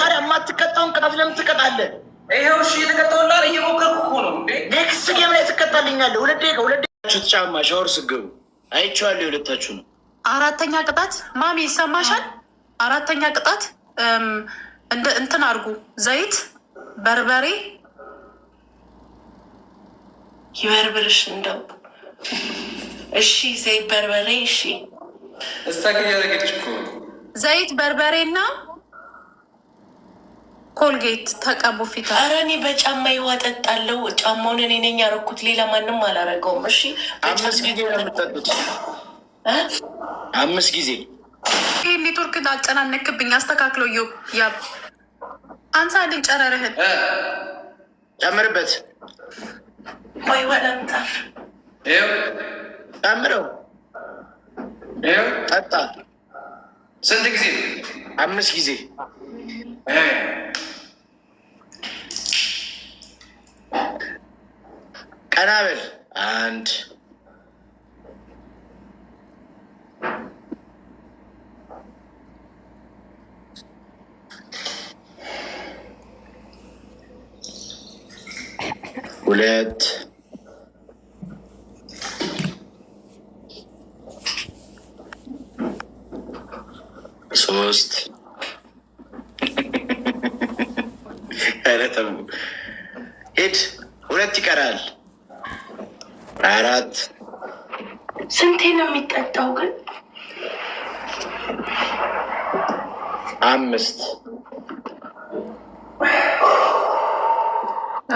ታዲያ የማትቀጣውን ቅጣት ለምን ትቀጣለህ? ይኸው እሺ፣ የተቀጣውና እየሞከርኩ እኮ ነው። ኔክስት ጌም ላይ ትቀጣልኛለህ። ሁለት ደቂቃ ጫማ ሻወር ስገቡ አይቼዋለሁ። የሁለታችሁ ነው። አራተኛ ቅጣት ማሚ ይሰማሻል? አራተኛ ቅጣት እንትን አድርጉ፣ ዘይት በርበሬ ይበርብርሽ እንደው እሺ፣ ዘይት በርበሬ እሺ። እስታክ ያደረገች እኮ ዘይት በርበሬ እና ኮልጌት ተቀቡ ፊት። ኧረ እኔ በጫማ ይዋ ጠጣለው። ጫማውን እኔ ነኝ ያደረኩት፣ ሌላ ማንም አላረገውም። እሺ 5 ጊዜ ነው የምጠጡት። 5 ጊዜ ይህ ኔትወርክ አጨናነክብኝ። አስተካክለው ያ አንሳ ልኝ ጨረርህን ጨምርበት። ወይ ወለምጣፍ ጨምረው ጠጣ። ስንት ጊዜ? 5 ጊዜ። ቀና በል። 1 2 3 ኧረ ተው ሂድ። 2 ይቀራል። 4 ስንቴ ነው የሚጠጣው ግን? 5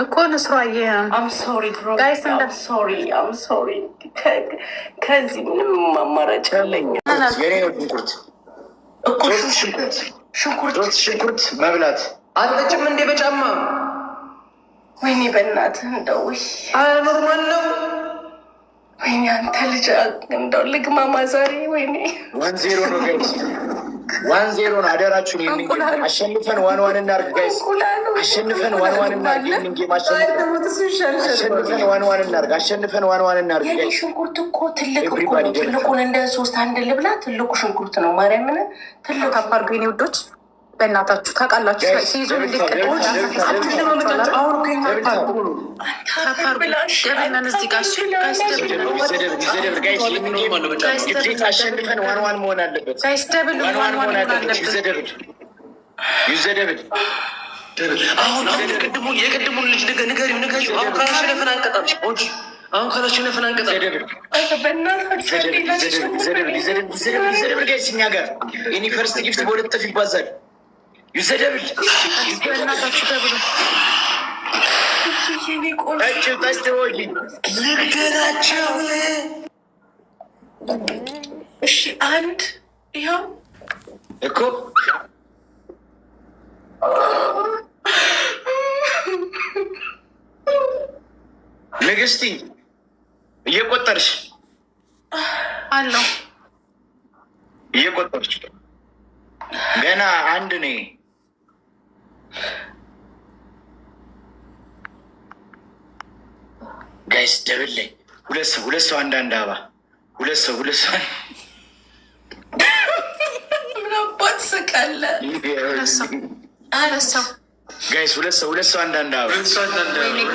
እኮ ንስሯዬ ከዚህ ምንም አማራጭ አለኝ። ሽንኩርት መብላት አትጠጭም እንዴ በጫማ? ወይኔ በእናትህ እንደው ኖርማል ነው። ወይኔ አንተ ልጅ እንደው ልግማማ ዛሬ። ወይኔ 1-0 ነው ጋይስ፣ 1-0 ነው። አደራችሁን አሸንፈን 1-1 እናድርግ ጋይስ። አሸንፈን 1-1 እናድርግ። ይህንን ጌም አሸንፈን 1-1 እናድርግ። አሸንፈን 1-1 እናድርግ ጋይስ። ሽንኩርት እኮ ትልቅ እኮ ነው። ትልቁን እንደ 3 ልብላ። ትልቁ ሽንኩርት ነው። ማርያምን ትልቅ አባርጎ የኔ ውዶች፣ በእናታችሁ ታውቃላችሁ። ሲይዙ እንዲቀጥሎች አሸንፈን 1-1 መሆን አለበት። የቅድሙን ልጅ ንገሪው። አሁን ካላሸነፍን አንቀጣም። አሁን ካላሸነፍን አንቀጣም። እኛ ጋር የኔ ፈርስት ጊፍት በ2 እጥፍ ይባዛል። ዩዘደብል ልግደላቸው። እሺ 1 ይኸው እኮ ንግስቲ እየቆጠርሽ አለው። እየቆጠርሽ ገና 1 ነው። ጋይስ ደብል ላይ 2 ሰው አንዳንድ አባ 2 ሰው ምን አባት ስቃለ ጋይስ 2 ሰው አንዳንድ አባ